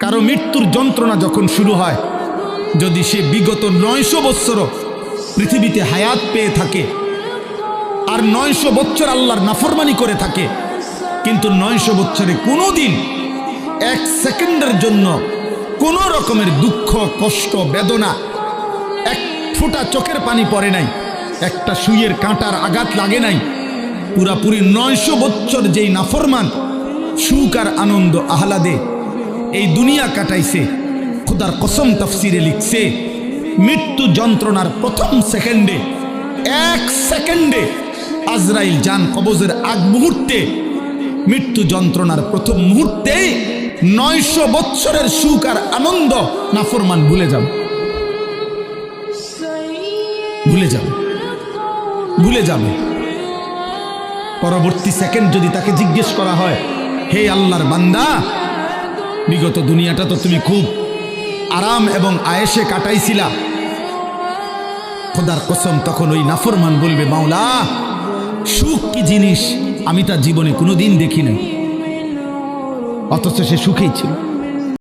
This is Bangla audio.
কারো মৃত্যুর যন্ত্রণা যখন শুরু হয়, যদি সে বিগত 900 বৎসরও পৃথিবীতে হায়াত পেয়ে থাকে আর 900 বৎসর আল্লাহর নাফরমানি করে থাকে, কিন্তু 900 বৎসরে কোনো দিন 1 সেকেন্ডের জন্য কোনো রকমের দুঃখ, কষ্ট, বেদনা, এক ফোঁটা চোখের পানি পড়ে নাই, একটা সুইয়ের কাঁটার আঘাত লাগে নাই, পুরাপুরি 900 বৎসর যেই নাফরমান সুখ আর আনন্দ আহ্লাদে এই দুনিয়া কাটাইছে, খোদার কসম তাফসিরে লিখছে মৃত্যু যন্ত্রণার প্রথম সেকেন্ডে, 1 সেকেন্ডে আজরাইল জান কবজের আগ মুহূর্তে, মৃত্যু যন্ত্রণার প্রথম মুহূর্তেই 900 বৎসরের সুখ আর আনন্দ নাফরমান ভুলে যাবে, ভুলে যাবে, ভুলে যাবে। পরবর্তী সেকেন্ড যদি তাকে জিজ্ঞেস করা হয়, হে আল্লাহর বান্দা, বিগত দুনিয়াটা তো তুমি খুব আরাম এবং আয়েশে কাটাইছিলা, খোদার কসম তখন ওই নাফরমান বলবে, মাওলা সুখ কি জিনিস আমি তার জীবনে কোনোদিন দেখি নাই, অথচ সে সুখেই ছিল।